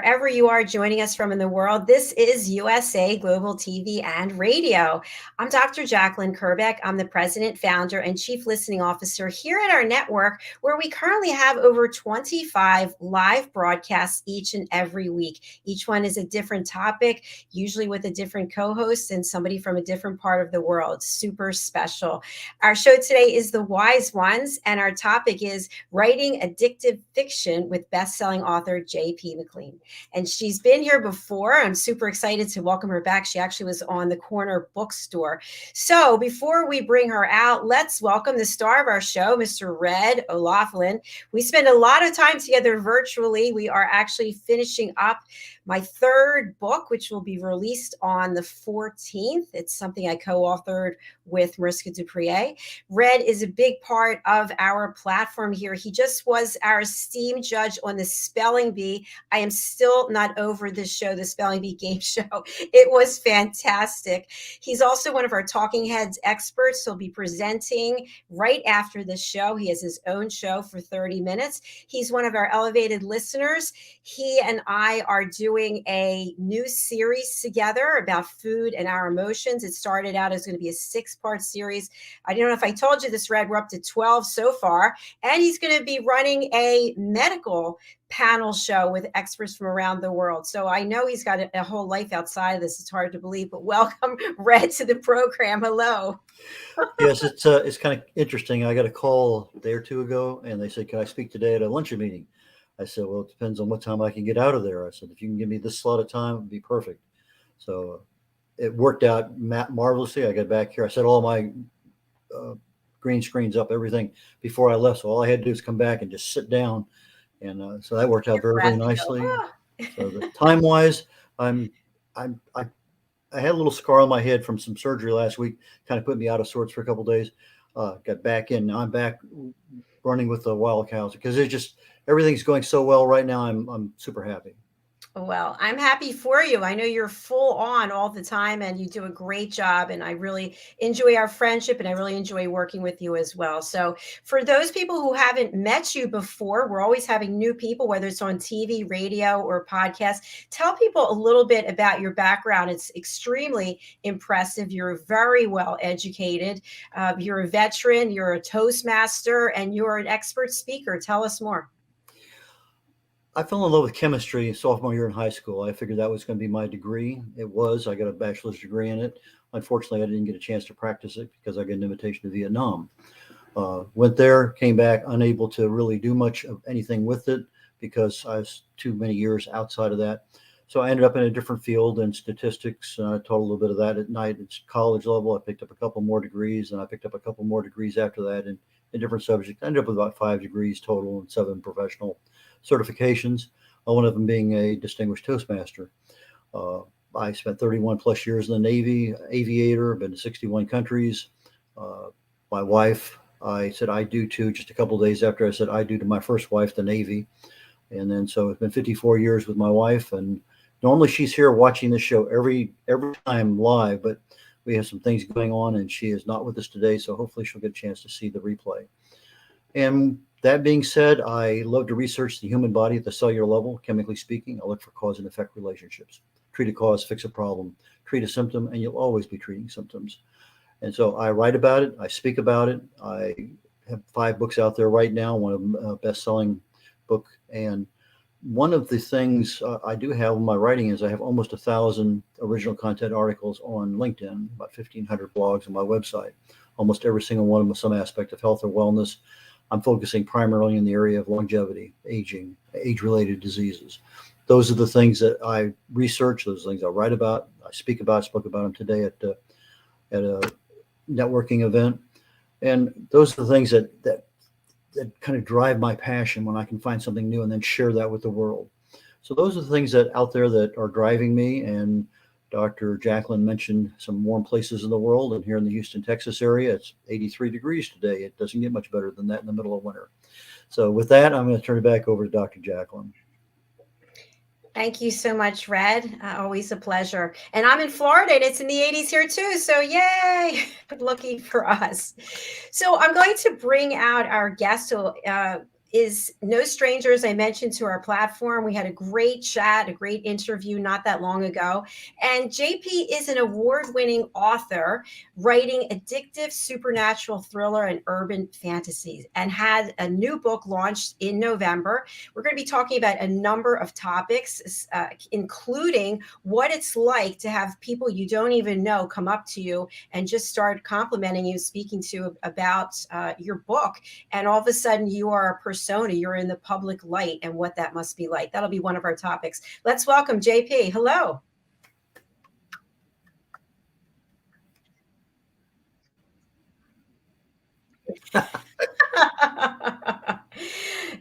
wherever you are joining us from in the world. This is USA Global TV and Radio. I'm Dr. Jacalyn Kerbeck. I'm the president, founder, and chief listening officer here at our network, where we currently have over 25 live broadcasts each and every week. Each one is a different topic, usually with a different co-host and somebody from a different part of the world. Super special. Our show today is The Wise Ones, and our topic is writing addictive fiction with best-selling author J.P. Mclean. And she's been here before. I'm super excited to welcome her back. She actually was on the Corner Bookstore. So before we bring her out, let's welcome the star of our show, Mr. red.olaughlin. We spend a lot of time together virtually. We are actually finishing up my third book, which will be released on the 14th. It's something I co-authored with Mariska Duprier. Red is a big part of our platform here. He just was our esteemed judge on the Spelling Bee. I am still not over this show, the Spelling Bee game show. It was fantastic. He's also one of our Talking Heads experts. He'll be presenting right after this show. He has his own show for 30 minutes. He's one of our elevated listeners. He and I are doing a new series together about food and our emotions. It started out as going to be a 6-part series. I don't know if I told you this, Red. We're up to 12 so far. And he's going to be running a medical panel show with experts from around the world. So I know he's got a whole life outside of this. It's hard to believe, but welcome, Red, to the program. Hello. Yes, it's kind of interesting. I got a call a day or two ago, and they said, "Can I speak today at a luncheon meeting?" I said, "Well, it depends on what time I can get out of there." I said, "If you can give me this slot of time, it would be perfect." So it worked out marvelously. I got back here. I set all my green screens up, everything before I left. So all I had to do was come back and just sit down. And so that worked out very, very nicely. So the time-wise, I had a little scar on my head from some surgery last week, kind of put me out of sorts for a couple of days. Got back in. Now I'm back running with the wild cows because it's just everything's going so well right now. I'm super happy. Well, I'm happy for you. I know you're full on all the time and you do a great job. And I really enjoy our friendship and I really enjoy working with you as well. So for those people who haven't met you before, we're always having new people, whether it's on TV, radio, or podcast. Tell people a little bit about your background. It's extremely impressive. You're very well educated. You're a veteran, you're a Toastmaster, and you're an expert speaker. Tell us more. I fell in love with chemistry sophomore year in high school. I figured that was going to be my degree. It was. I got a bachelor's degree in it. Unfortunately, I didn't get a chance to practice it because I got an invitation to Vietnam. Went there, came back, unable to really do much of anything with it because I was too many years outside of that. So I ended up in a different field in statistics. I taught a little bit of that at night at college level. I picked up a couple more degrees, and I picked up a couple more degrees after that in different subjects. I ended up with about 5 degrees total and 7 professional certifications, one of them being a distinguished Toastmaster. I spent 31 plus years in the Navy, aviator, been to 61 countries. My wife, I said I do to just a couple of days after I said I do to my first wife, the Navy. And then so it's been 54 years with my wife. And normally she's here watching this show every time live, but we have some things going on and she is not with us today. So hopefully she'll get a chance to see the replay. And that being said, I love to research the human body at the cellular level, chemically speaking. I look for cause and effect relationships. Treat a cause, fix a problem. Treat a symptom, and you'll always be treating symptoms. And so I write about it. I speak about it. I have 5 books out there right now, one of them a best-selling book. And one of the things I do have in my writing is I have almost 1,000 original content articles on LinkedIn, about 1,500 blogs on my website. Almost every single one of them with some aspect of health or wellness. I'm focusing primarily in the area of longevity, aging, age-related diseases. Those are the things that I research. Those are things I write about. I speak about. Spoke about them today at a networking event. And those are the things that kind of drive my passion when I can find something new and then share that with the world. So those are the things that out there that are driving me. And Dr. Jacalyn mentioned some warm places in the world, and here in the Houston, Texas area, it's 83 degrees today. It doesn't get much better than that in the middle of winter. So with that, I'm going to turn it back over to Dr. Jacalyn. Thank you so much, Red. Always a pleasure. And I'm in Florida, and it's in the 80s here too. So yay, lucky for us. So I'm going to bring out our guest. is no stranger, as I mentioned, to our platform. We had a great chat, a great interview not that long ago. And JP is an award-winning author writing addictive supernatural thriller and urban fantasies, and had a new book launched in November. We're going to be talking about a number of topics, including what it's like to have people you don't even know come up to you and just start complimenting you, speaking to you about your book. And all of a sudden you are a persona, you're in the public light, and what that must be like. That'll be one of our topics. Let's welcome JP. Hello.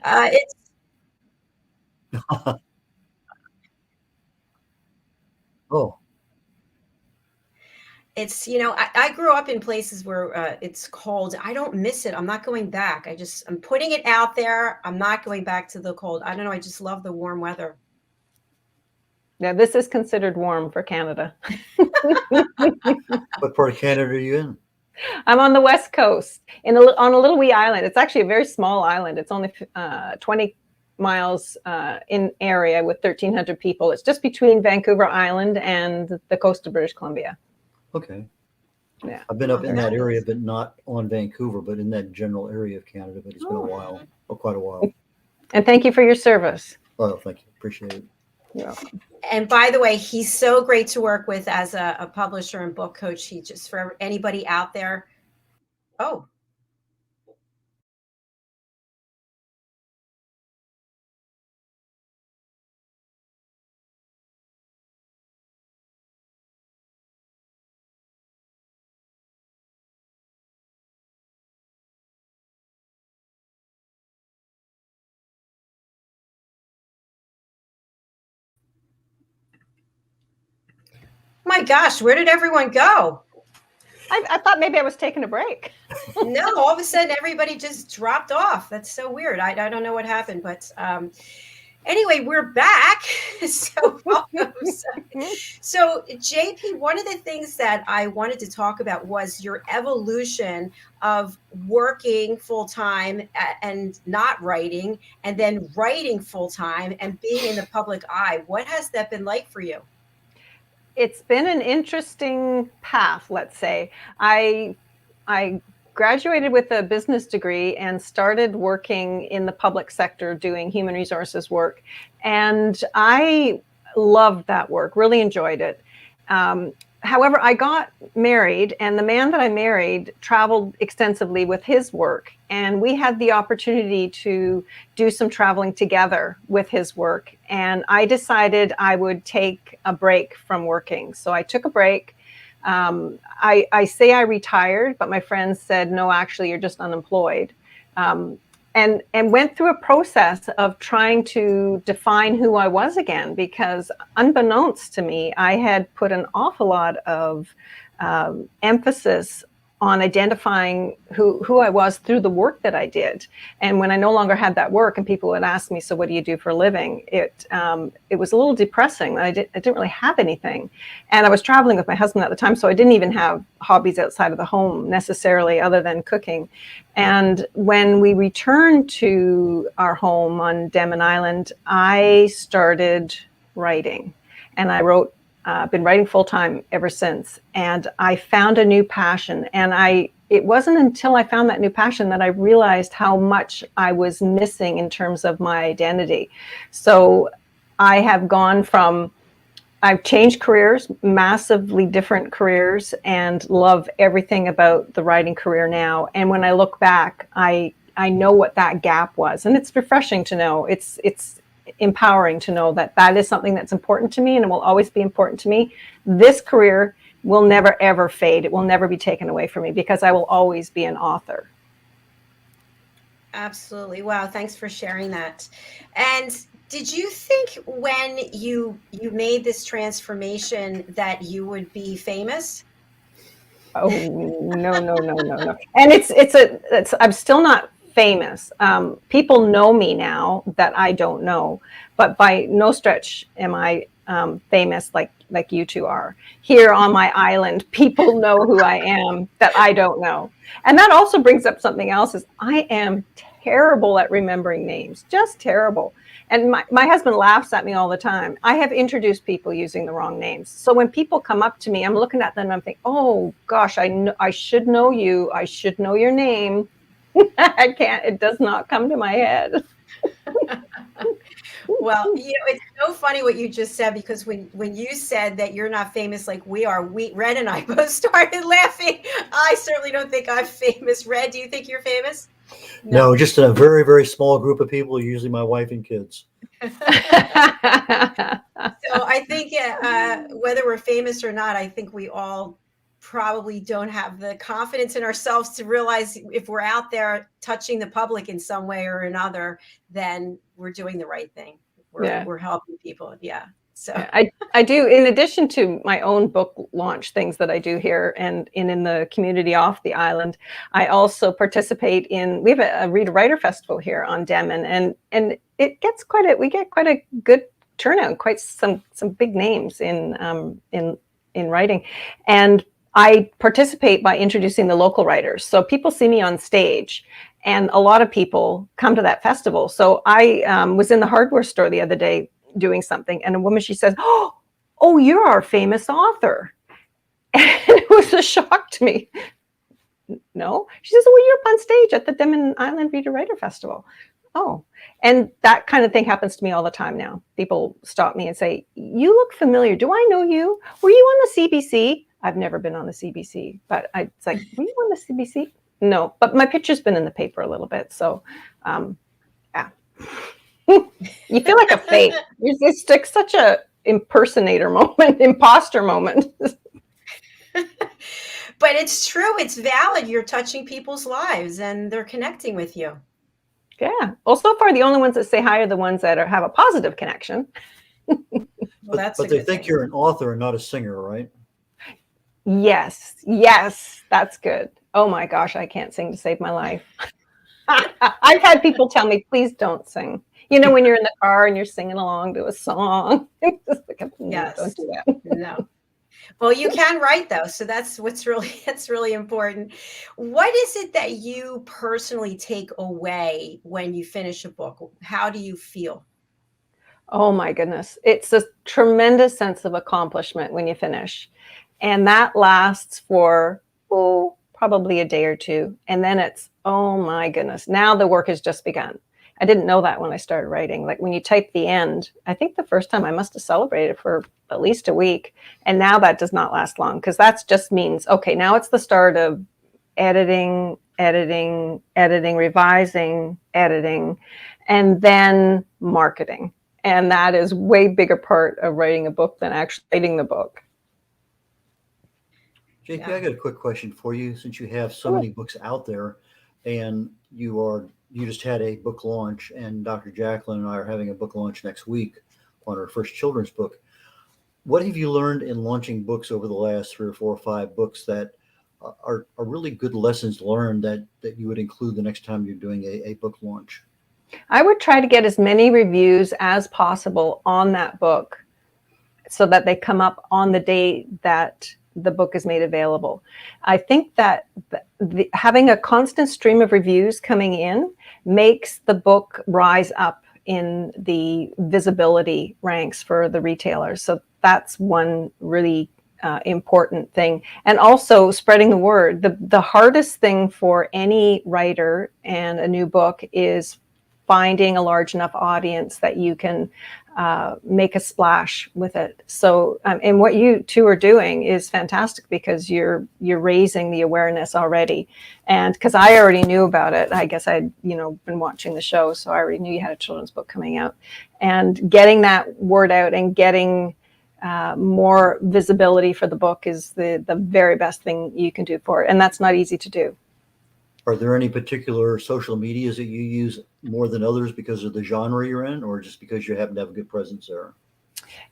It's Oh, it's I grew up in places where it's cold. I don't miss it. I'm not going back. I'm putting it out there. I'm not going back to the cold. I don't know. I just love the warm weather. Yeah, this is considered warm for Canada. what part of Canada are you in? I'm on the West Coast on a little wee island. It's actually a very small island. It's only 20 miles in area with 1,300 people. It's just between Vancouver Island and the coast of British Columbia. Okay. Yeah. I've been up in that area, but not on Vancouver, but in that general area of Canada. But it's been a while, quite a while. And thank you for your service. Oh, thank you. Appreciate it. Yeah. And by the way, he's so great to work with as a publisher and book coach. He just, for anybody out there. Oh, my gosh, where did everyone go? I thought maybe I was taking a break. No, all of a sudden everybody just dropped off. That's so weird. I don't know what happened, but anyway, we're back. So welcome. So JP, one of the things that I wanted to talk about was your evolution of working full-time and not writing, and then writing full-time and being in the public eye. What has that been like for you? It's been an interesting path, let's say. I graduated with a business degree and started working in the public sector doing human resources work. And I loved that work, really enjoyed it. However, I got married, and the man that I married traveled extensively with his work. And we had the opportunity to do some traveling together with his work. And I decided I would take a break from working. So I took a break. I say I retired, but my friends said, no, actually, you're just unemployed. And went through a process of trying to define who I was again, because unbeknownst to me, I had put an awful lot of emphasis on identifying who I was through the work that I did. And when I no longer had that work and people would ask me, so what do you do for a living? It was a little depressing. I didn't really have anything. And I was traveling with my husband at the time, so I didn't even have hobbies outside of the home necessarily other than cooking. And when we returned to our home on Denman Island, I started writing. And I wrote been writing full time ever since. And I found a new passion. And it wasn't until I found that new passion that I realized how much I was missing in terms of my identity. So I have I've changed careers, massively different careers, and love everything about the writing career now. And when I look back, I know what that gap was. And it's refreshing to know. It's empowering to know that that is something that's important to me, and it will always be important to me. This career will never, ever fade. It will never be taken away from me, because I will always be an author. Absolutely. Wow. Thanks for sharing that. And did you think when you made this transformation that you would be famous? Oh, no. And I'm still not famous. People know me now that I don't know, but by no stretch am I famous like you two are. Here on my island, people know who I am that I don't know. And that also brings up something else, is I am terrible at remembering names, just terrible. And my husband laughs at me all the time. I have introduced people using the wrong names. So when people come up to me, I'm looking at them and I'm thinking, oh gosh, I should know you. I should know your name. I can't, it does not come to my head. Well, it's so funny what you just said, because when you said that you're not famous like we are, Red and I both started laughing. I certainly don't think I'm famous. Red, do you think you're famous? No, just a very, very small group of people, usually my wife and kids. So I think whether we're famous or not, I think we all probably don't have the confidence in ourselves to realize if we're out there touching the public in some way or another, then we're doing the right thing. We're helping people. Yeah. So I do, in addition to my own book launch things that I do here and in the community off the island, I also participate in, we have a Reader Writer Festival here on Denman, and it gets we get quite a good turnout, quite some big names in writing. And I participate by introducing the local writers. So people see me on stage, and a lot of people come to that festival. So I was in the hardware store the other day doing something, and a woman, she says, oh, you're our famous author. And it was a shock to me. No, she says, well, you're up on stage at the Denman Island Reader Writer Festival. Oh, and that kind of thing happens to me all the time now. People stop me and say, you look familiar. Do I know you? Were you on the CBC? I've never been on the CBC, but it's like, were you on the CBC? No, but my picture's been in the paper a little bit. So, yeah. You feel like a fake. It's like such a impersonator moment, imposter moment. But it's true. It's valid. You're touching people's lives and they're connecting with you. Yeah. Well, so far, the only ones that say hi are the ones that have a positive connection. Well, but they think you're an author and not a singer, right? Yes, that's good. Oh my gosh, I can't sing to save my life. I've had people tell me, please don't sing. You know, when you're in the car and you're singing along to a song. Yes. Don't do that. No. Well, you can write though, so that's really important. What is it that you personally take away when you finish a book? How do you feel? Oh my goodness. It's a tremendous sense of accomplishment when you finish. And that lasts for, probably a day or two. And then it's, oh my goodness, now the work has just begun. I didn't know that when I started writing. Like when you type the end, I think the first time I must have celebrated for at least a week. And now that does not last long, because that just means, okay, now it's the start of editing, revising, editing, and then marketing. And that is way bigger part of writing a book than actually writing the book. JP, I got a quick question for you. Since you have so many books out there, and you just had a book launch, and Dr. Jacalyn and I are having a book launch next week on our first children's book. What have you learned in launching books over the last 3 or 4 or 5 books that are really good lessons learned that you would include the next time you're doing a book launch? I would try to get as many reviews as possible on that book so that they come up on the day that the book is made available. I think that having a constant stream of reviews coming in makes the book rise up in the visibility ranks for the retailers. So that's one really important thing. And also spreading the word. The hardest thing for any writer and a new book is finding a large enough audience that you can make a splash with it. So, and what you two are doing is fantastic, because you're raising the awareness already. And because I already knew about it, I guess I'd been watching the show, so I already knew you had a children's book coming out. And getting that word out and getting more visibility for the book is the very best thing you can do for it. And that's not easy to do. Are there any particular social medias that you use more than others because of the genre you're in, or just because you happen to have a good presence there?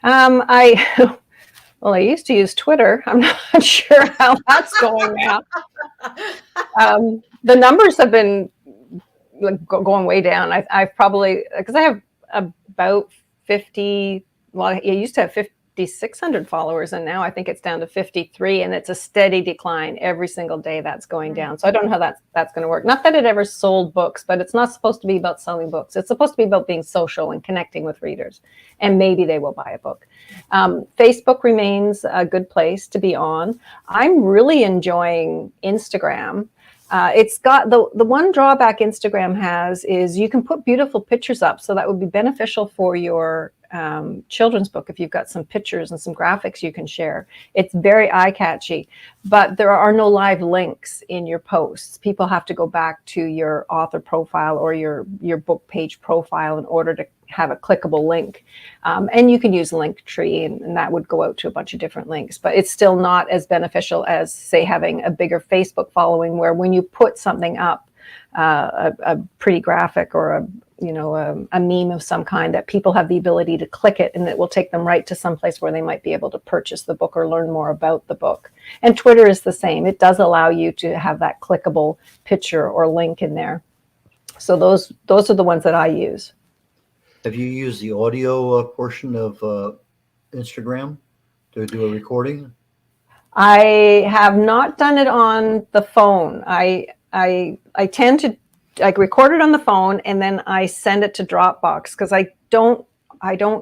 I used to use Twitter. I'm not sure how that's going now. The numbers have been going way down. I've probably, because I have about 50, well, I used to have 5,600 followers, and now I think it's down to 53, and it's a steady decline every single day. That's going down. So I don't know how that's going to work. Not that it ever sold books, but it's not supposed to be about selling books. It's supposed to be about being social and connecting with readers, and maybe they will buy a book. Facebook remains a good place to be on. I'm really enjoying Instagram. It's got the one drawback Instagram has is you can put beautiful pictures up, so that would be beneficial for your children's book if you've got some pictures and some graphics you can share. It's very eye-catchy, but there are no live links in your posts. People have to go back to your author profile or your book page profile in order to have a clickable link. And you can use Linktree, and that would go out to a bunch of different links, but it's still not as beneficial as, say, having a bigger Facebook following, where when you put something up, a pretty graphic or a meme of some kind, that people have the ability to click it and it will take them right to some place where they might be able to purchase the book or learn more about the book. And Twitter is the same. It does allow you to have that clickable picture or link in there. So those are the ones that I use. Have you used the audio portion of Instagram to do a recording? I have not done it on the phone. I tend to record it on the phone and then I send it to Dropbox, because I don't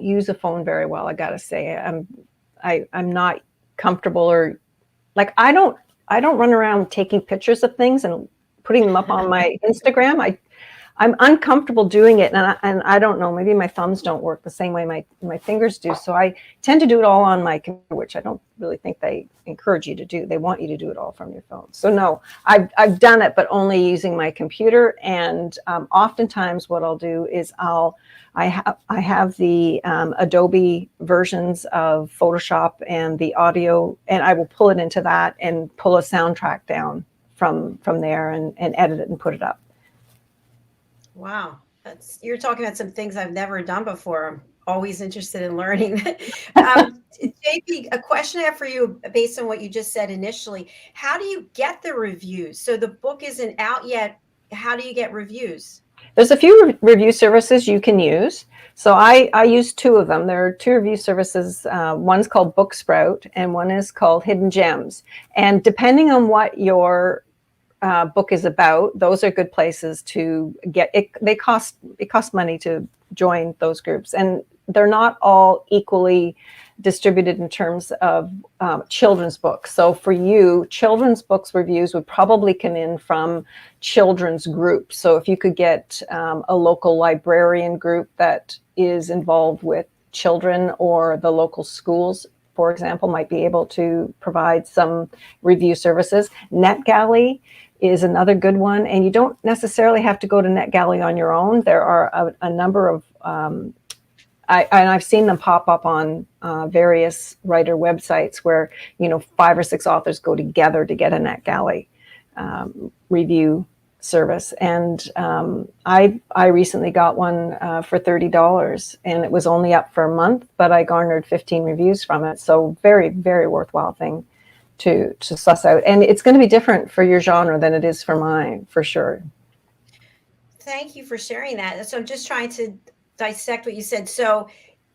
use a phone very well. I gotta say, I'm not comfortable, or I don't run around taking pictures of things and putting them up on my Instagram. I'm uncomfortable doing it, and I don't know, maybe my thumbs don't work the same way my fingers do. So I tend to do it all on my computer, which I don't really think they encourage you to do. They want you to do it all from your phone. So no, I've done it, but only using my computer. And oftentimes what I'll do is I have the Adobe versions of Photoshop and the audio, and I will pull it into that and pull a soundtrack down from there and edit it and put it up. Wow. You're talking about some things I've never done before. I'm always interested in learning. JP, a question I have for you based on what you just said initially. How do you get the reviews? So the book isn't out yet. How do you get reviews? There's a few review services you can use. So I use two of them. There are two review services. One's called Booksprout and one is called Hidden Gems. And depending on what your book is about, those are good places to get it. It costs money to join those groups, and they're not all equally distributed in terms of children's books. So for you, children's books reviews would probably come in from children's groups. So if you could get a local librarian group that is involved with children, or the local schools, for example, might be able to provide some review services. NetGalley is another good one. And you don't necessarily have to go to NetGalley on your own. There are a number of, I've seen them pop up on various writer websites where, 5 or 6 authors go together to get a NetGalley review service. And I recently got one for $30, and it was only up for a month, but I garnered 15 reviews from it. So very, very worthwhile thing to suss out. And it's going to be different for your genre than it is for mine, for sure. Thank you for sharing that. So I'm just trying to dissect what you said. So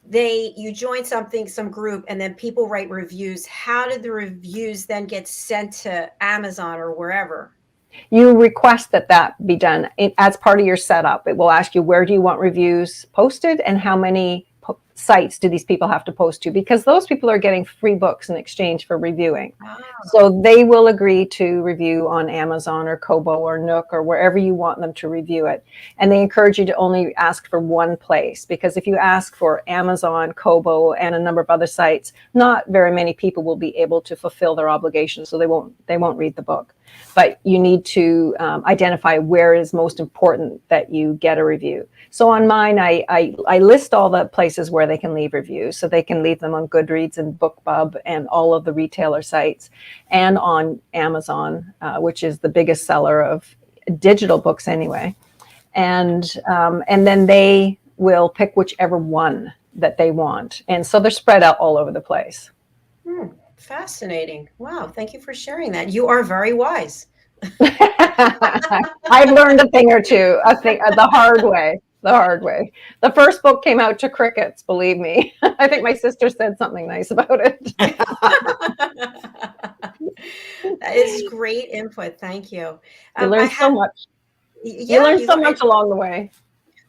you join some group, and then people write reviews. How did the reviews then get sent to Amazon or wherever? You request that be done as part of your setup. It will ask you, where do you want reviews posted and how many sites do these people have to post to, because those people are getting free books in exchange for reviewing. Oh. So they will agree to review on Amazon or Kobo or Nook or wherever you want them to review it. And they encourage you to only ask for one place, because if you ask for Amazon, Kobo, and a number of other sites, not very many people will be able to fulfill their obligations, so they won't read the book. But you need to identify where it is most important that you get a review. So on mine, I list all the places where they can leave reviews. So they can leave them on Goodreads and BookBub and all of the retailer sites, and on Amazon, which is the biggest seller of digital books anyway. And then they will pick whichever one that they want. And so they're spread out all over the place. Fascinating. Wow. Thank you for sharing that. You are very wise. I've learned a thing or two, the hard way. the hard way. The first book came out to crickets, believe me. I think my sister said something nice about it. That is great input. Thank you. You I learn so have, much. You yeah, learn so much along the way.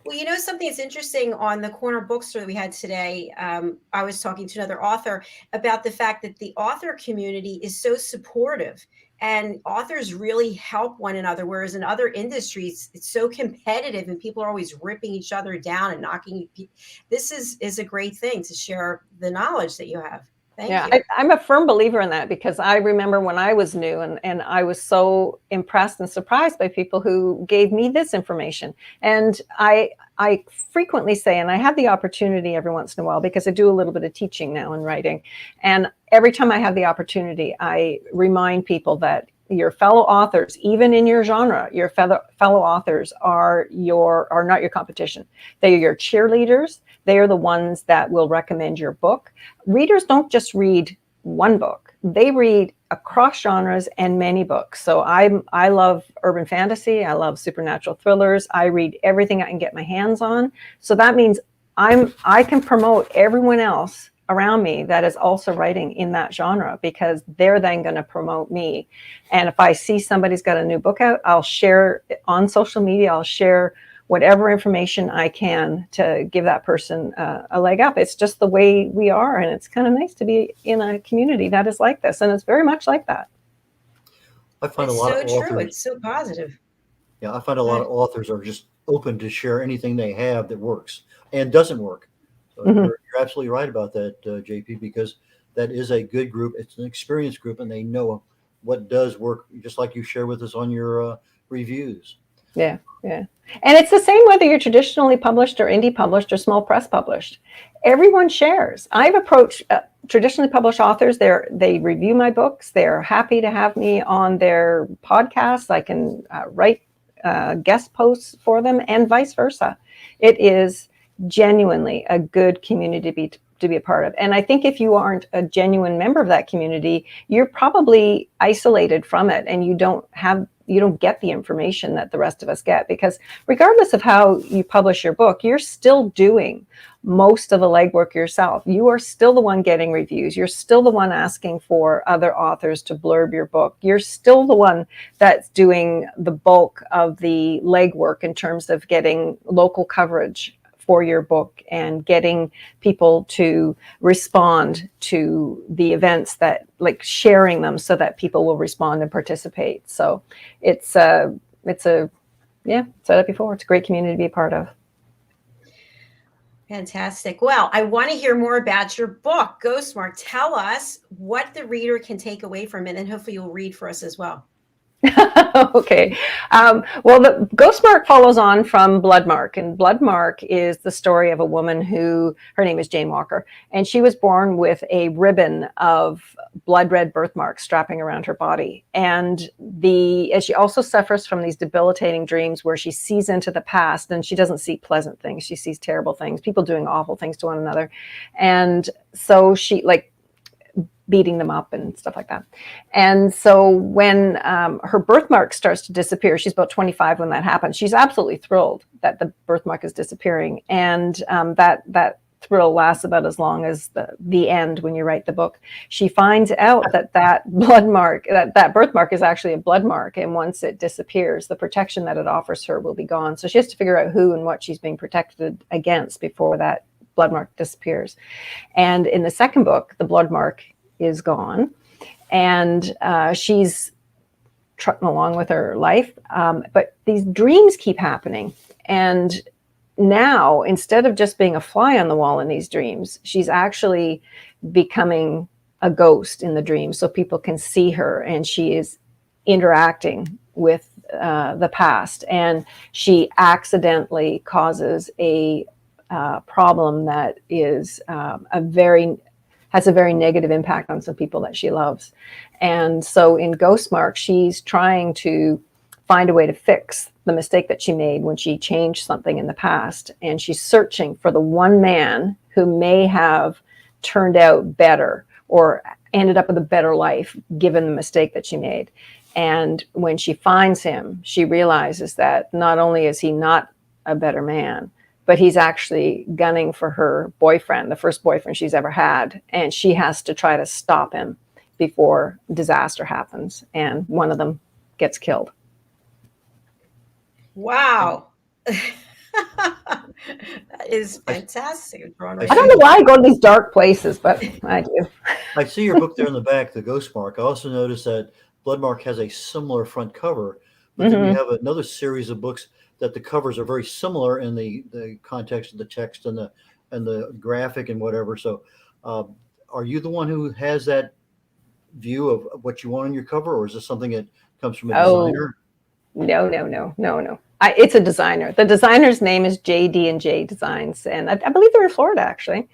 well, something that's interesting on the corner bookstore that we had today. I was talking to another author about the fact that the author community is so supportive and authors really help one another. Whereas in other industries, it's so competitive and people are always ripping each other down and knocking. This is a great thing to share the knowledge that you have. Thank you. I'm a firm believer in that, because I remember when I was new and I was so impressed and surprised by people who gave me this information. And I frequently say, and I have the opportunity every once in a while, because I do a little bit of teaching now and writing. And every time I have the opportunity, I remind people that your fellow authors, even in your genre, your fellow authors are not your competition. They are your cheerleaders. They are the ones that will recommend your book. Readers don't just read one book. They read across genres and many books. So I love urban fantasy. I love supernatural thrillers. I read everything I can get my hands on. So that means I can promote everyone else around me that is also writing in that genre, because they're then going to promote me. And if I see somebody's got a new book out, I'll share it on social media. I'll share whatever information I can to give that person a leg up. It's just the way we are. And it's kind of nice to be in a community that is like this. And it's very much like that. I find It's a lot so of authors. true. It's so positive. Yeah, I find a lot of authors are just open to share anything they have that works and doesn't work. So you're absolutely right about that, JP, because that is a good group. It's an experienced group, and they know what does work, just like you share with us on your reviews. Yeah. And it's the same whether you're traditionally published or indie published or small press published. Everyone shares. I've approached traditionally published authors. They review my books. They're happy to have me on their podcasts. I can write guest posts for them, and vice versa. It is genuinely a good community to be a part of. And I think if you aren't a genuine member of that community, you're probably isolated from it, and you don't get the information that the rest of us get, because regardless of how you publish your book, you're still doing most of the legwork yourself. You are still the one getting reviews. You're still the one asking for other authors to blurb your book. You're still the one that's doing the bulk of the legwork in terms of getting local coverage for your book and getting people to respond to the events, that like sharing them so that people will respond and participate. So it's said it before, it's a great community to be a part of. Fantastic. Well, I want to hear more about your book, Ghostmark. Tell us what the reader can take away from it, and hopefully you'll read for us as well. Okay. Well, the Ghostmark follows on from Bloodmark, and Bloodmark is the story of a woman who, her name is Jane Walker, and she was born with a ribbon of blood red birthmarks strapping around her body. And she also suffers from these debilitating dreams where she sees into the past, and she doesn't see pleasant things. She sees terrible things, people doing awful things to one another. And so she beating them up and stuff like that. And so when her birthmark starts to disappear, she's about 25 when that happens. She's absolutely thrilled that the birthmark is disappearing. And that thrill lasts about as long as the end when you write the book. She finds out that birthmark is actually a blood mark. And once it disappears, the protection that it offers her will be gone. So she has to figure out who and what she's being protected against before that blood mark disappears. And in the second book, the blood mark is gone, and she's trucking along with her life, but these dreams keep happening. And now, instead of just being a fly on the wall in these dreams, she's actually becoming a ghost in the dream, so people can see her, and she is interacting with the past, and she accidentally causes a problem that is has a very negative impact on some people that she loves. And so in Ghostmark, she's trying to find a way to fix the mistake that she made when she changed something in the past. And she's searching for the one man who may have turned out better or ended up with a better life given the mistake that she made. And when she finds him, she realizes that not only is he not a better man, but he's actually gunning for her boyfriend, the first boyfriend she's ever had, and she has to try to stop him before disaster happens, and one of them gets killed. Wow. That is fantastic. I don't know why I go to these dark places, but I do. I see your book there in the back, The Ghost Mark. I also noticed that Bloodmark has a similar front cover, but then you have another series of books that the covers are very similar in the context of the text and the graphic and whatever. So, are you the one who has that view of what you want on your cover, or is this something that comes from a designer? No. It's a designer. The designer's name is JD&J Designs, and I believe they're in Florida, actually.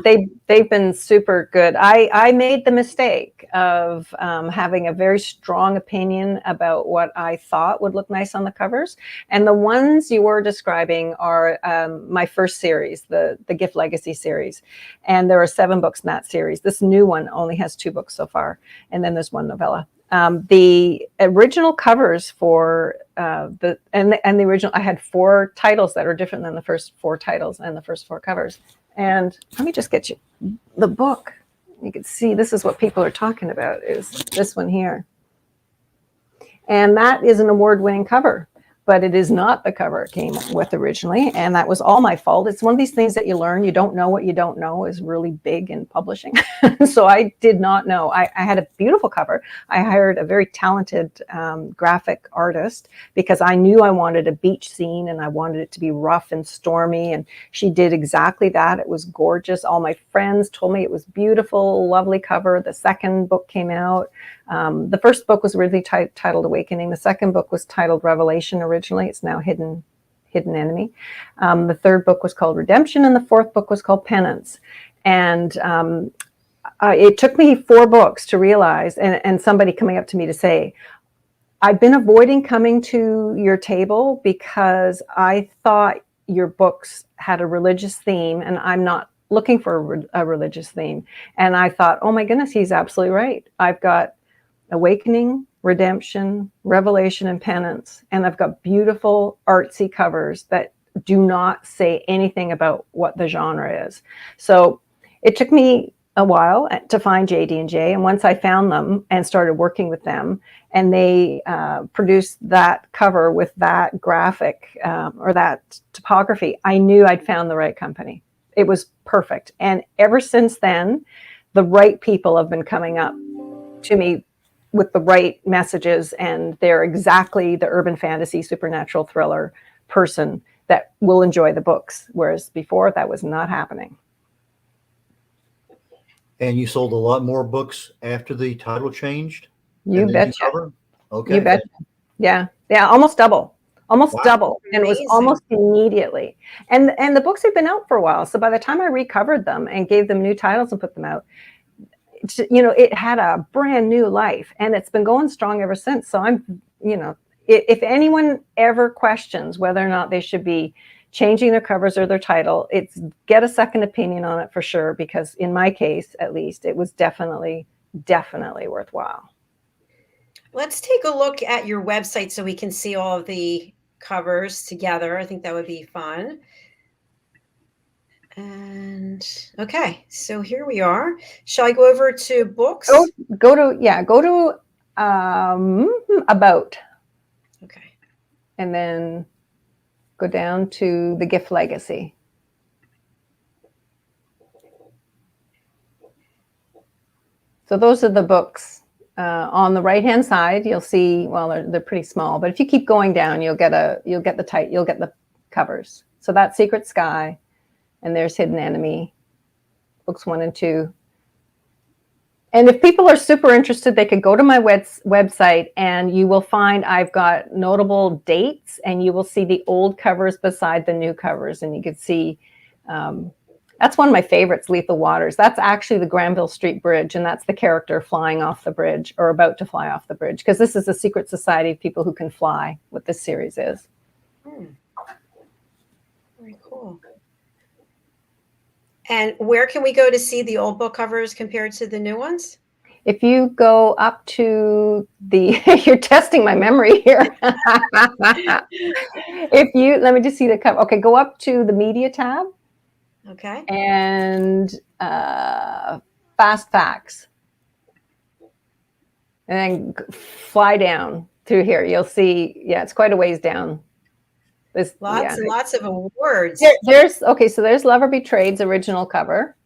They've been super good. I made the mistake of having a very strong opinion about what I thought would look nice on the covers, and the ones you were describing are my first series, the Gift Legacy series, and there are 7 books in that series. This new one only has 2 books so far, and then there's 1 novella. The original covers for the original, I had 4 titles that are different than the first 4 titles and the first 4 covers. And let me just get you the book. You can see this is what people are talking about, is this one here. And that is an award-winning cover, but it is not the cover it came with originally, and that was all my fault. It's one of these things that you learn. You don't know what you don't know is really big in publishing. So I did not know. I had a beautiful cover. I hired a very talented graphic artist because I knew I wanted a beach scene and I wanted it to be rough and stormy, and she did exactly that. It was gorgeous. All my friends told me it was beautiful, lovely cover. The second book came out. The first book was really titled Awakening. The second book was titled Revelation originally. It's now Hidden Enemy. The third book was called Redemption, and the fourth book was called Penance. And it took me 4 books to realize, and somebody coming up to me to say, I've been avoiding coming to your table because I thought your books had a religious theme, and I'm not looking for a religious theme. And I thought, oh my goodness, he's absolutely right. I've got Awakening, Redemption, Revelation, and Penance. And I've got beautiful artsy covers that do not say anything about what the genre is. So it took me a while to find JD&J. And once I found them and started working with them, and they produced that cover with that graphic or that typography, I knew I'd found the right company. It was perfect. And ever since then, the right people have been coming up to me with the right messages, and they're exactly the urban fantasy, supernatural thriller person that will enjoy the books, whereas before that was not happening. And you sold a lot more books after the title changed? You betcha. Okay. You betcha. Yeah, almost double. Wow. Double. And it was almost immediately. And the books have been out for a while. So by the time I recovered them and gave them new titles and put them out, it had a brand new life, and it's been going strong ever since. So I'm, if anyone ever questions whether or not they should be changing their covers or their title, it's get a second opinion on it for sure, because in my case, at least, it was definitely worthwhile. Let's take a look at your website so we can see all of the covers together. I think that would be fun. And okay, so here we are. Shall I go over to books? Go to about. Okay. And then go down to the Gift Legacy. So those are the books. On the right-hand side, you'll see, well, they're pretty small, but if you keep going down, you'll get the covers. So that's Secret Sky, and there's Hidden Enemy, books 1 and 2. And if people are super interested, they could go to my website, and you will find I've got notable dates, and you will see the old covers beside the new covers. And you can see, that's one of my favorites, Lethal Waters. That's actually the Granville Street Bridge, and that's the character flying off the bridge, or about to fly off the bridge, because this is a secret society of people who can fly, what this series is. Very cool. And where can we go to see the old book covers compared to the new ones? If you go up to the, you're testing my memory here. If you, let me just see the cover. Okay, go up to the media tab. Okay. And fast facts. And then fly down through here. You'll see, yeah, it's quite a ways down. There's Lots and lots of awards. There's okay, so there's Lover Betrayed's original cover.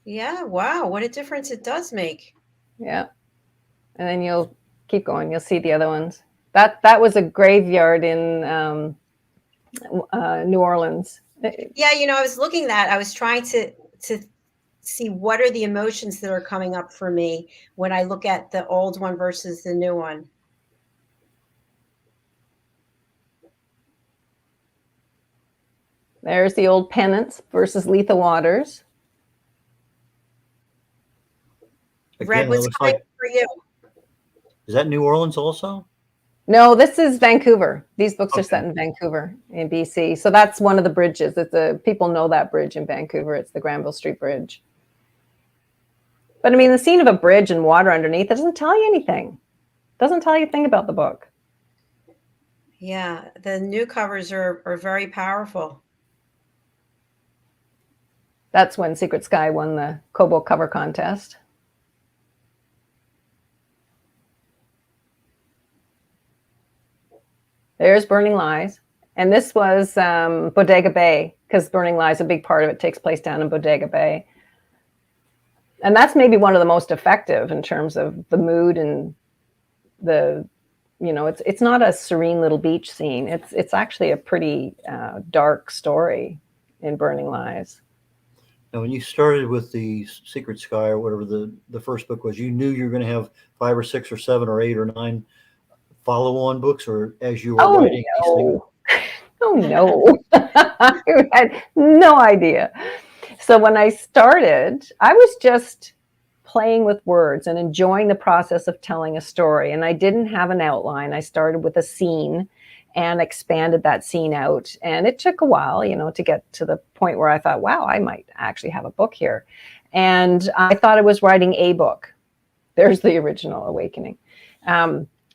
Yeah, wow, what a difference it does make. Yeah. And then you'll keep going. You'll see the other ones. That was a graveyard in New Orleans. Yeah, I was looking at, I was trying to see what are the emotions that are coming up for me when I look at the old one versus the new one. There's the old Penance versus Lethal Waters. Red was coming for you. Is that New Orleans also? No, this is Vancouver. These books are set in Vancouver in BC. So that's one of the bridges. People know that bridge in Vancouver. It's the Granville Street Bridge. But I mean, the scene of a bridge and water underneath, it doesn't tell you anything. It doesn't tell you a thing about the book. Yeah, the new covers are very powerful. That's when Secret Sky won the Kobo cover contest. There's Burning Lies. And this was Bodega Bay, because Burning Lies, a big part of it takes place down in Bodega Bay. And that's maybe one of the most effective in terms of the mood and the, it's not a serene little beach scene. It's actually a pretty dark story in Burning Lies. Now, when you started with the Secret Sky or whatever the first book was, you knew you were going to have 5 or 6 or 7 or 8 or 9 follow-on books, or as you were writing these things? Oh, no. I had no idea. So when I started, I was just playing with words and enjoying the process of telling a story. And I didn't have an outline. I started with a scene and expanded that scene out. And it took a while, to get to the point where I thought, wow, I might actually have a book here. And I thought I was writing a book. There's the original Awakening.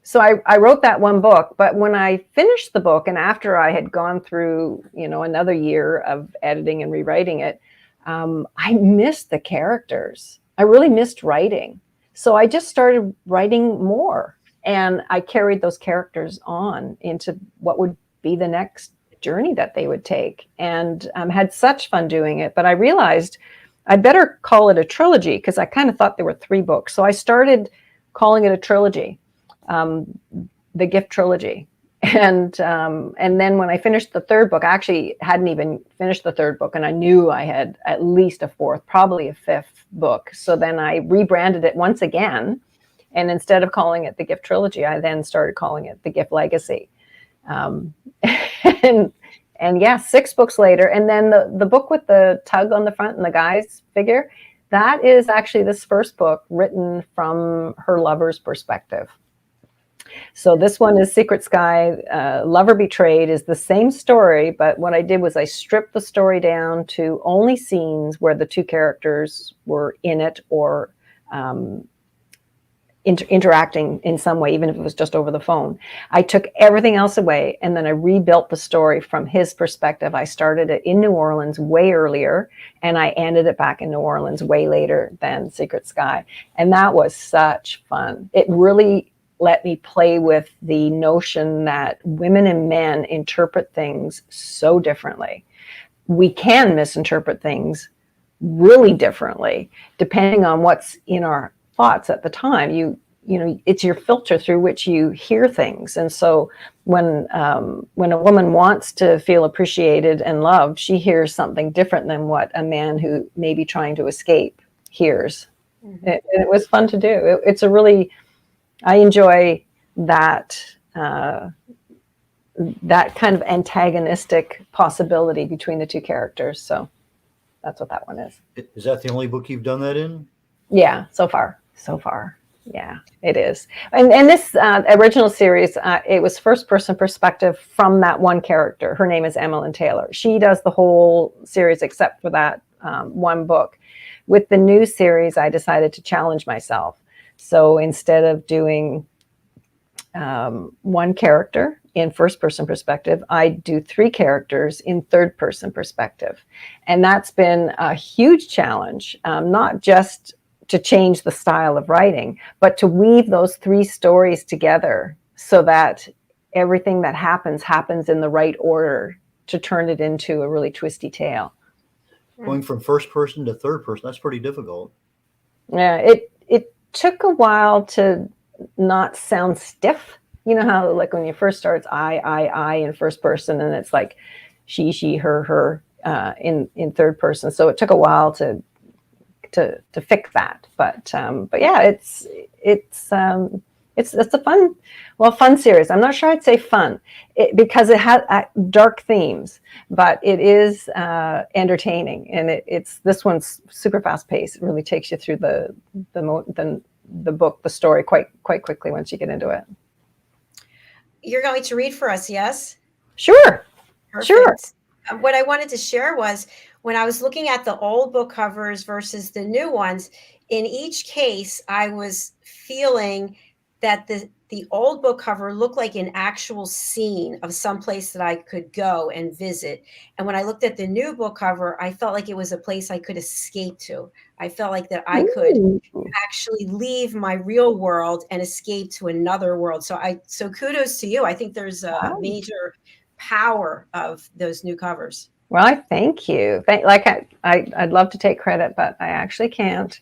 So I wrote that one book, but when I finished the book and after I had gone through, another year of editing and rewriting it, I missed the characters. I really missed writing. So I just started writing more, and I carried those characters on into what would be the next journey that they would take, and had such fun doing it. But I realized I better call it a trilogy, because I kind of thought there were 3 books. So I started calling it a trilogy. The Gift Trilogy. And then when I finished the 3rd book, I actually hadn't even finished the 3rd book, and I knew I had at least a 4th, probably a 5th book. So then I rebranded it once again. And instead of calling it the Gift Trilogy, I then started calling it the Gift Legacy. And yeah, 6 books later. And then the book with the tug on the front and the guy's figure, that is actually this first book written from her lover's perspective. So this one is Secret Sky. Lover Betrayed is the same story, but what I did was I stripped the story down to only scenes where the 2 characters were in it or interacting in some way, even if it was just over the phone. I took everything else away, and then I rebuilt the story from his perspective. I started it in New Orleans way earlier, and I ended it back in New Orleans way later than Secret Sky. And that was such fun. It really let me play with the notion that women and men interpret things so differently. We can misinterpret things really differently, depending on what's in our thoughts at the time. It's your filter through which you hear things. And so when a woman wants to feel appreciated and loved, she hears something different than what a man who may be trying to escape hears. Mm-hmm. It was fun to do. It's a really, I enjoy that that kind of antagonistic possibility between the 2 characters. So that's what that one is. Is that the only book you've done that in? Yeah, so far. Yeah, it is. And this original series, it was first person perspective from that one character. Her name is Emmeline Taylor. She does the whole series except for that one book. with the new series, I decided to challenge myself. So instead of doing one character in first person perspective, I do 3 characters in third person perspective. And that's been a huge challenge, not just to change the style of writing, but to weave those 3 stories together so that everything that happens in the right order to turn it into a really twisty tale. Going from first person to third person, that's pretty difficult. Yeah, it took a while to not sound stiff. You know how, like, when you first start, it's I in first person, and it's like she, her, in third person. So it took a while to fix that. But yeah, it's a fun series. I'm not sure I'd say fun because it has dark themes, but it is entertaining, and this one's super fast paced. It really takes you through the book, the story quite quickly once you get into it. You're going to read for us, yes? Sure. Perfect. Sure. What I wanted to share was when I was looking at the old book covers versus the new ones, in each case, I was feeling that the old book cover looked like an actual scene of some place that I could go and visit. And when I looked at the new book cover, I felt like it was a place I could escape to. I felt like that I could actually leave my real world and escape to another world. So kudos to you. I think there's a major power of those new covers. Well, I thank you. I'd love to take credit, but I actually can't.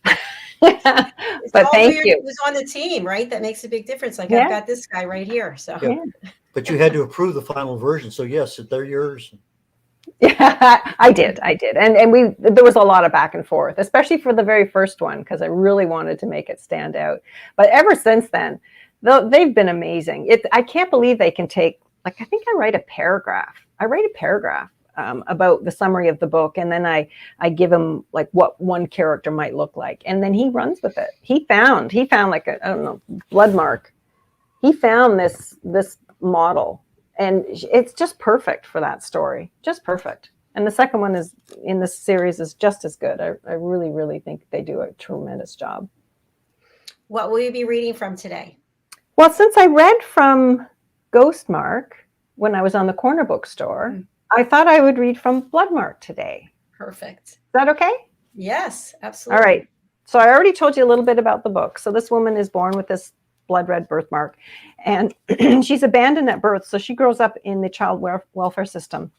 But thank you. Who's on the team, right? That makes a big difference. Like, Yeah. I've got this guy right here. So, Yeah. But you had to approve the final version. So yes, they're yours. Yeah, I did. And there was a lot of back and forth, especially for the very first one, because I really wanted to make it stand out. But ever since then, they've been amazing. I can't believe they can take, like, I think I write a paragraph about the summary of the book, and then I give him like what one character might look like, and then he runs with it. He found like I don't know, blood mark. He found this model, and it's just perfect for that story. Just perfect. And the second one is in this series is just as good. I really, really think they do a tremendous job. What will you be reading from today? Well, since I read from Ghostmark when I was on the corner bookstore, I thought I would read from Bloodmark today. Perfect. Is that okay? Yes, absolutely. All right. So I already told you a little bit about the book. So this woman is born with this blood red birthmark, and she's abandoned at birth. So she grows up in the child welfare system,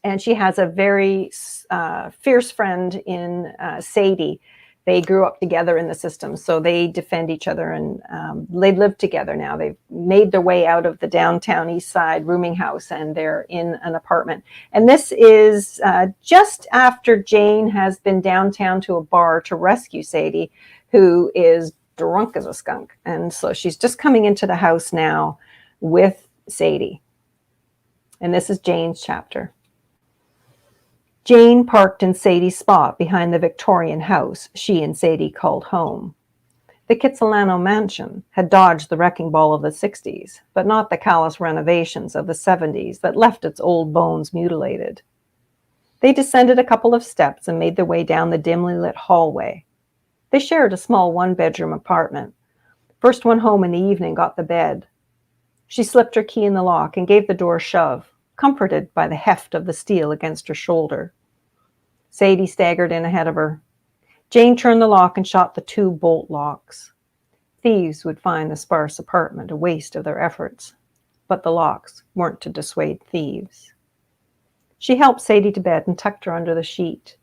and she has a very fierce friend in Sadie. They grew up together in the system, so they defend each other, and they live together now. They've made their way out of the downtown east side rooming house, and they're in an apartment. And this is just after Jane has been downtown to a bar to rescue Sadie, who is drunk as a skunk. And so she's just coming into the house now with Sadie. And this is Jane's chapter. Jane parked in Sadie's spot behind the Victorian house she and Sadie called home. The Kitsilano mansion had dodged the wrecking ball of the 60s, but not the callous renovations of the 70s that left its old bones mutilated. They descended a couple of steps and made their way down the dimly lit hallway. They shared a small one-bedroom apartment. First one home in the evening got the bed. She slipped her key in the lock and gave the door a shove, comforted by the heft of the steel against her shoulder. Sadie staggered in ahead of her. Jane turned the lock and shot the 2 bolt locks. Thieves would find the sparse apartment a waste of their efforts, but the locks weren't to dissuade thieves. She helped Sadie to bed and tucked her under the sheet.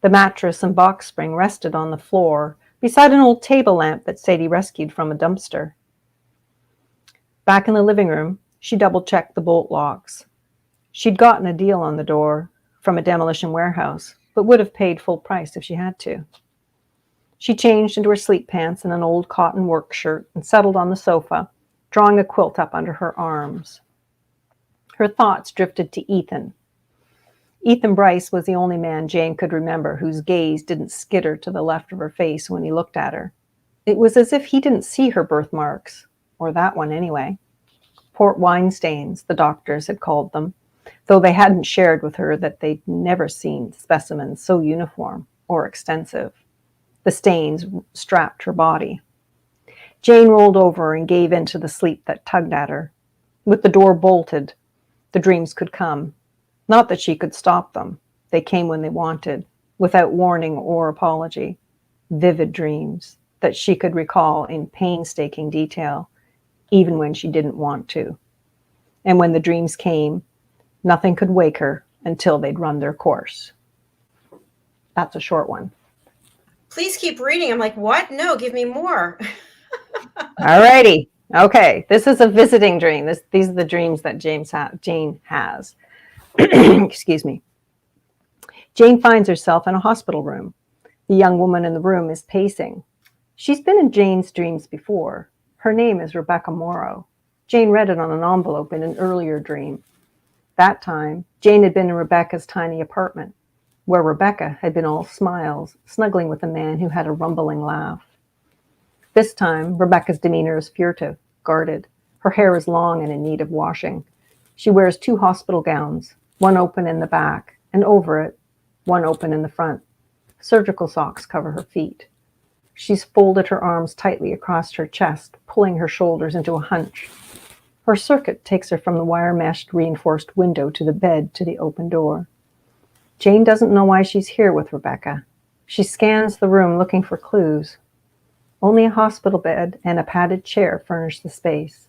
The mattress and box spring rested on the floor beside an old table lamp that Sadie rescued from a dumpster. Back in the living room, she double-checked the bolt locks. She'd gotten a deal on the door from a demolition warehouse, but would have paid full price if she had to. She changed into her sleep pants and an old cotton work shirt and settled on the sofa, drawing a quilt up under her arms. Her thoughts drifted to Ethan. Ethan Bryce was the only man Jane could remember whose gaze didn't skitter to the left of her face when he looked at her. It was as if he didn't see her birthmarks, or that one anyway. Port wine stains, the doctors had called them, though they hadn't shared with her that they'd never seen specimens so uniform or extensive. The stains strapped her body. Jane rolled over and gave in to the sleep that tugged at her. With the door bolted, the dreams could come. Not that she could stop them. They came when they wanted, without warning or apology. Vivid dreams that she could recall in painstaking detail, even when she didn't want to. And when the dreams came, nothing could wake her until they'd run their course. That's a short one. Please keep reading. I'm like, what? No, give me more. All righty. Okay. This is a visiting dream. These are the dreams that Jane has. Excuse me. Jane finds herself in a hospital room. The young woman in the room is pacing. She's been in Jane's dreams before. Her name is Rebecca Morrow. Jane read it on an envelope in an earlier dream. That time, Jane had been in Rebecca's tiny apartment, where Rebecca had been all smiles, snuggling with a man who had a rumbling laugh. This time, Rebecca's demeanor is furtive, guarded. Her hair is long and in need of washing. She wears 2 hospital gowns, one open in the back, and over it, one open in the front. Surgical socks cover her feet. She's folded her arms tightly across her chest, pulling her shoulders into a hunch. Her circuit takes her from the wire-meshed reinforced window to the bed to the open door. Jane doesn't know why she's here with Rebecca. She scans the room looking for clues. Only a hospital bed and a padded chair furnish the space.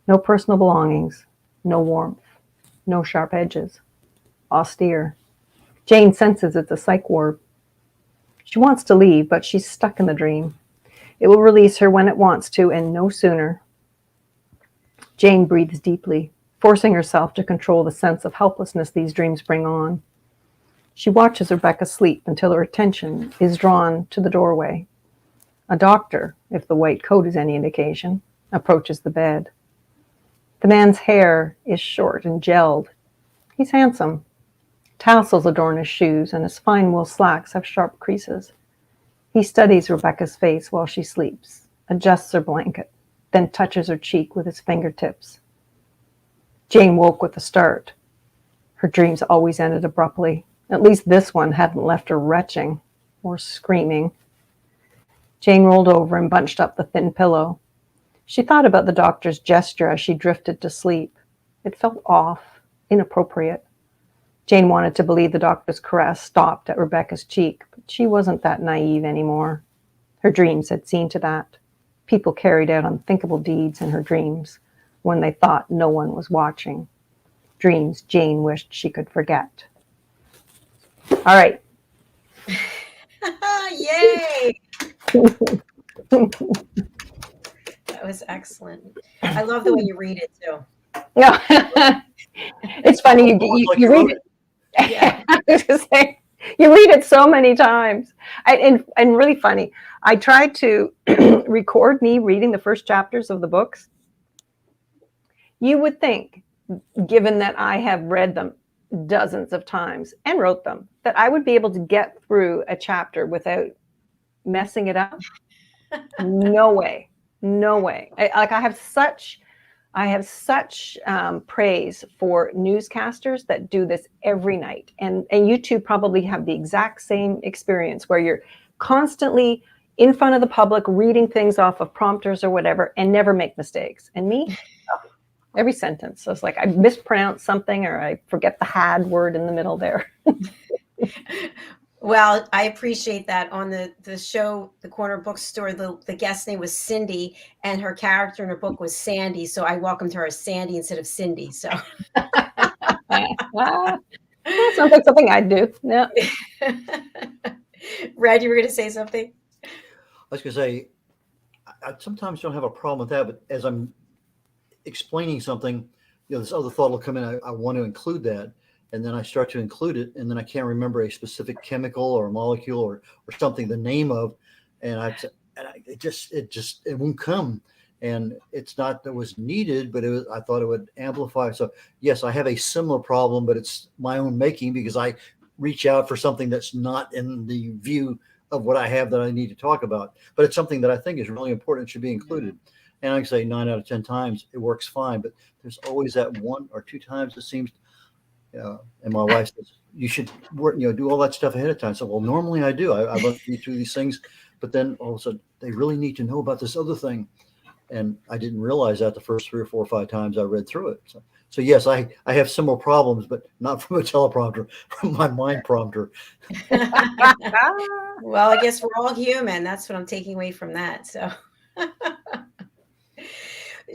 No personal belongings, no warmth, no sharp edges. Austere. Jane senses it's a psych ward. She wants to leave, but she's stuck in the dream. It will release her when it wants to, and no sooner. Jane breathes deeply, forcing herself to control the sense of helplessness these dreams bring on. She watches Rebecca sleep until her attention is drawn to the doorway. A doctor, if the white coat is any indication, approaches the bed. The man's hair is short and gelled. He's handsome. Tassels adorn his shoes, and his fine wool slacks have sharp creases. He studies Rebecca's face while she sleeps, adjusts her blanket, then touches her cheek with his fingertips. Jane woke with a start. Her dreams always ended abruptly. At least this one hadn't left her retching or screaming. Jane rolled over and bunched up the thin pillow. She thought about the doctor's gesture as she drifted to sleep. It felt off, inappropriate. Jane wanted to believe the doctor's caress stopped at Rebecca's cheek, but she wasn't that naive anymore. Her dreams had seen to that. People carried out unthinkable deeds in her dreams when they thought no one was watching. Dreams Jane wished she could forget. All right. Yay! That was excellent. I love the way you read it too. Yeah. It's funny. You read it. Yeah. I was gonna say, you read it so many times. And really funny. I tried to record me reading the first chapters of the books. You would think, given that I have read them dozens of times and wrote them, that I would be able to get through a chapter without messing it up. No way. No way. I have such praise for newscasters that do this every night. And you two probably have the exact same experience where you're constantly in front of the public reading things off of prompters or whatever and never make mistakes. And me, every sentence. So it's like I mispronounce something or I forget the had word in the middle there. Well, I appreciate that. On the show, The Corner Bookstore, the guest name was Cindy, and her character in her book was Sandy. So I welcomed her as Sandy instead of Cindy. So sounds like something I'd do. Yeah. Red, you were going to say something? I was going to say, I sometimes don't have a problem with that, but as I'm explaining something, this other thought will come in. I want to include that. And then I start to include it, and then I can't remember a specific chemical or molecule or something, the name of, it won't come. And it's not that it was needed, but I thought it would amplify. So yes, I have a similar problem, but it's my own making because I reach out for something that's not in the view of what I have that I need to talk about. But it's something that I think is really important, should be included. And I can say 9 out of 10 times it works fine, but there's always that 1 or 2 times it seems And my wife says, you should work, do all that stuff ahead of time. So, well, normally I do. I love to read through these things, but then all of a sudden they really need to know about this other thing. And I didn't realize that the first 3 or 4 or 5 times I read through it. So yes, I have similar problems, but not from a teleprompter, from my mind prompter. Well, I guess we're all human. That's what I'm taking away from that. So,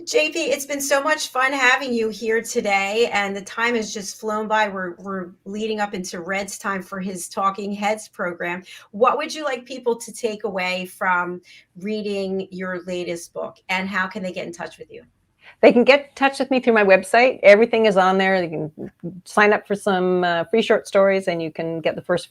JP, it's been so much fun having you here today, and the time has just flown by. We're leading up into Red's time for his Talking Heads program. What would you like people to take away from reading your latest book, and how can they get in touch with you? They can get in touch with me through my website. Everything is on there. They can sign up for some free short stories, and you can get the first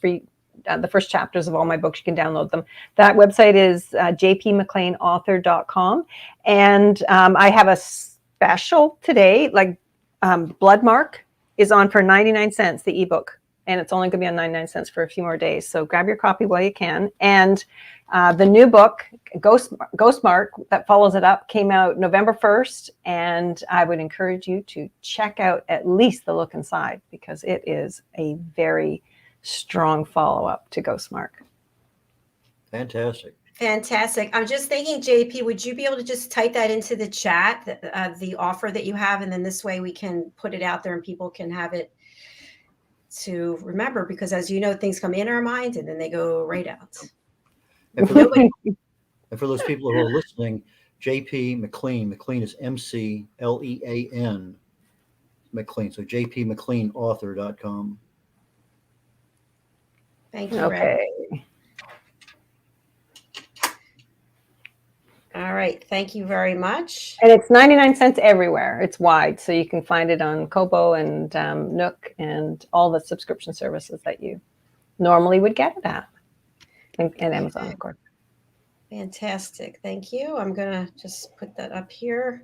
chapters of all my books. You can download them. That website is jpmcleanauthor.com. And I have a special today, like Bloodmark is on for 99 cents, the ebook. And it's only going to be on 99 cents for a few more days. So grab your copy while you can. And the new book, Ghostmark, that follows it up, came out November 1st. And I would encourage you to check out at least the look inside, because it is a very strong follow-up to Ghostmark. Fantastic. I'm just thinking, JP, would you be able to just type that into the chat, the offer that you have, and then this way we can put it out there and people can have it to remember, because as you know, things come in our mind and then they go right out. And for those people who are listening, JP Mclean, Mclean is McLean, Mclean. So jpmcleanauthor.com. Thank you, Okay. Red. All right. Thank you very much. And it's 99 cents everywhere. It's wide. So you can find it on Kobo and Nook and all the subscription services that you normally would get it at. And Amazon, of course. Fantastic. Thank you. I'm going to just put that up here.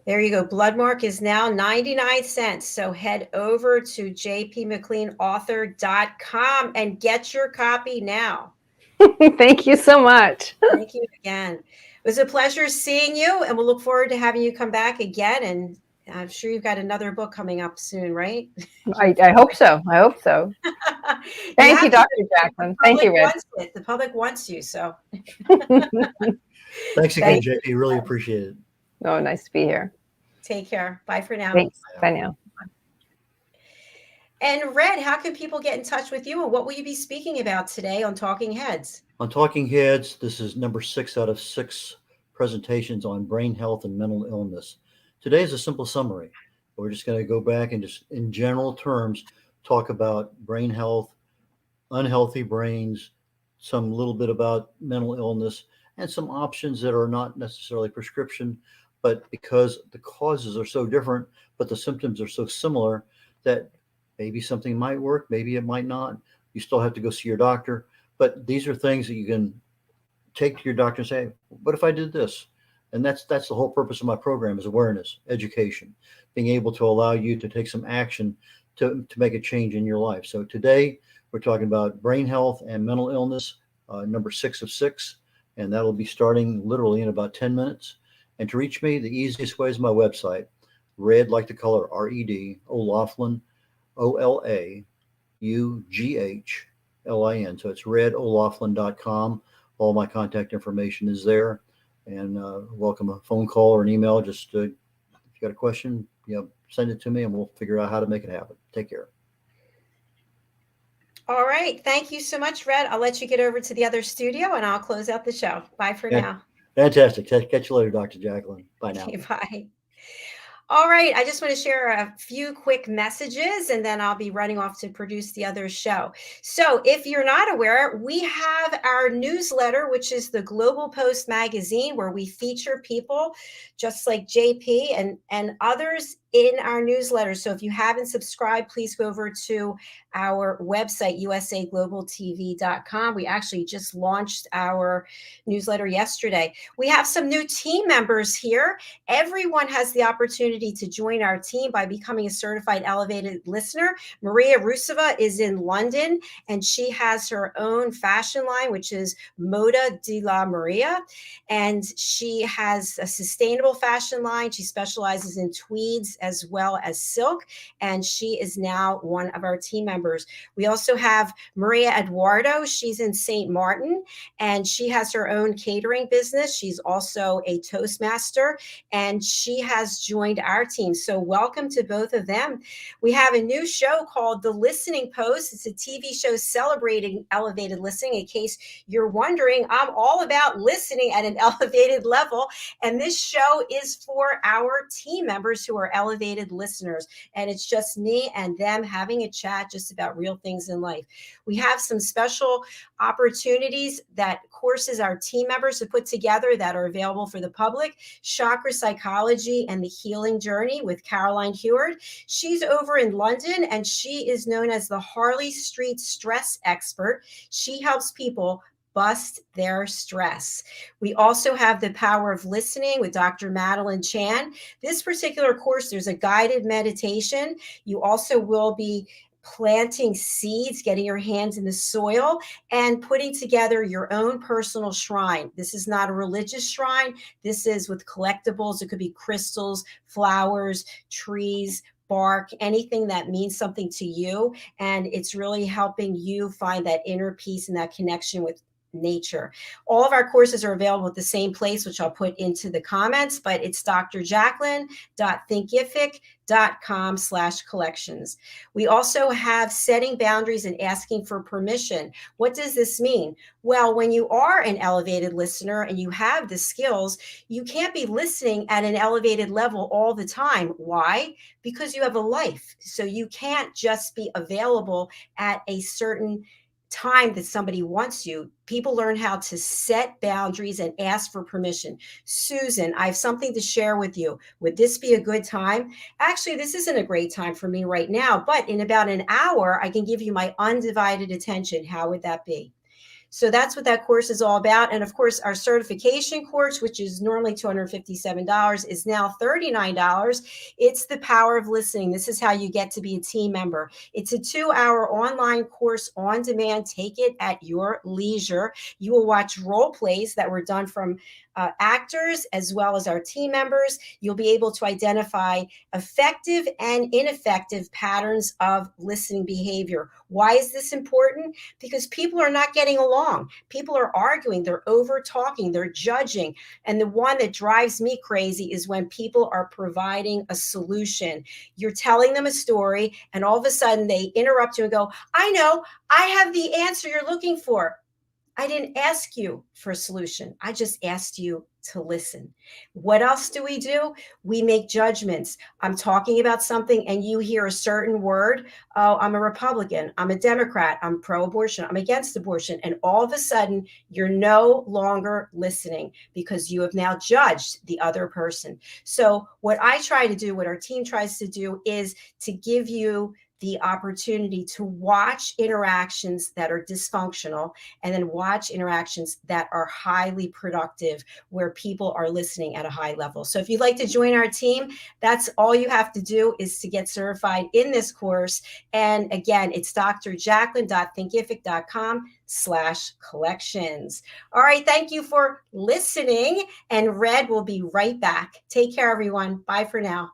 There you go. Bloodmark is now 99 cents. So head over to jpmcleanauthor.com and get your copy now. Thank you so much. Thank you again. It was a pleasure seeing you, and we'll look forward to having you come back again. And I'm sure you've got another book coming up soon, right? I hope so. Thank you, Dr. Jacalyn. Thank you, Red. The public wants you, so. Thanks again, JP. Really appreciate it. Oh, nice to be here. Take care. Bye for now. Thanks. Bye now. And Red, how can people get in touch with you, and what will you be speaking about today on Talking Heads? On Talking Heads, this is number 6 out of 6 presentations on brain health and mental illness. Today is a simple summary. We're just going to go back and just in general terms talk about brain health, unhealthy brains, some little bit about mental illness, and some options that are not necessarily prescription, but because the causes are so different, but the symptoms are so similar, that maybe something might work, maybe it might not. You still have to go see your doctor. But these are things that you can take to your doctor and say, what if I did this? And that's the whole purpose of my program, is awareness, education, being able to allow you to take some action to make a change in your life. So today we're talking about brain health and mental illness, number 6 of 6, and that'll be starting literally in about 10 minutes. And to reach me, the easiest way is my website, red like the color, R-E-D, O'Laughlin, OLAUGHLIN. So it's red.olaughlin.com. All my contact information is there, and welcome a phone call or an email. Just if you got a question, send it to me and we'll figure out how to make it happen. Take care. All right. Thank you so much, Red. I'll let you get over to the other studio and I'll close out the show. Bye for now. Fantastic. Catch you later, Dr. Jacalyn. Bye now. Okay, bye. All right. I just want to share a few quick messages, and then I'll be running off to produce the other show. So if you're not aware, we have our newsletter, which is the Global Post magazine, where we feature people just like JP and others in our newsletter. So if you haven't subscribed, please go over to our website, usaglobaltv.com. We actually just launched our newsletter yesterday. We have some new team members here. Everyone has the opportunity to join our team by becoming a certified elevated listener. Maria Rusova is in London, and she has her own fashion line, which is Moda de la Maria. And she has a sustainable fashion line. She specializes in tweeds as well as silk, and she is now one of our team members. We also have Maria Eduardo. She's in St. Martin, and she has her own catering business. She's also a Toastmaster, and she has joined our team. So welcome to both of them. We have a new show called The Listening Post. It's a TV show celebrating elevated listening. In case you're wondering, I'm all about listening at an elevated level. And this show is for our team members who are elevated listeners. And it's just me and them having a chat just about real things in life. We have some special opportunities that courses our team members have put together that are available for the public. Chakra Psychology and the Healing Journey with Caroline Heward. She's over in London, and she is known as the Harley Street Stress Expert. She helps people bust their stress. We also have The Power of Listening with Dr. Madeline Chan. This particular course, there's a guided meditation. You also will be planting seeds, getting your hands in the soil, and putting together your own personal shrine. This is not a religious shrine. This is with collectibles. It could be crystals, flowers, trees, bark, anything that means something to you. And it's really helping you find that inner peace and that connection with nature. All of our courses are available at the same place, which I'll put into the comments, but it's drjacalyn.thinkific.com/collections. We also have setting boundaries and asking for permission. What does this mean? Well, when you are an elevated listener and you have the skills, you can't be listening at an elevated level all the time. Why? Because you have a life. So you can't just be available at a certain time that somebody wants you. People learn how to set boundaries and ask for permission. Susan, I have something to share with you. Would this be a good time? Actually, this isn't a great time for me right now, but in about an hour, I can give you my undivided attention. How would that be? So that's what that course is all about. And of course, our certification course, which is normally $257, is now $39. It's The Power of Listening. This is how you get to be a team member. It's a 2-hour online course on demand. Take it at your leisure. You will watch role plays that were done from actors as well as our team members. You'll be able to identify effective and ineffective patterns of listening behavior. Why is this important? Because people are not getting along. People are arguing, they're over talking, they're judging. And the one that drives me crazy is when people are providing a solution. You're telling them a story, and all of a sudden they interrupt you and go, I know, I have the answer you're looking for. I didn't ask you for a solution. I just asked you to listen. What else do? We make judgments. I'm talking about something and you hear a certain word. Oh, I'm a Republican. I'm a Democrat. I'm pro-abortion. I'm against abortion. And all of a sudden, you're no longer listening because you have now judged the other person. So what I try to do, what our team tries to do, is to give you the opportunity to watch interactions that are dysfunctional and then watch interactions that are highly productive, where people are listening at a high level. So if you'd like to join our team, that's all you have to do is to get certified in this course. And again, it's drjacalyn.thinkific.com/collections. All right. Thank you for listening. And Red will be right back. Take care, everyone. Bye for now.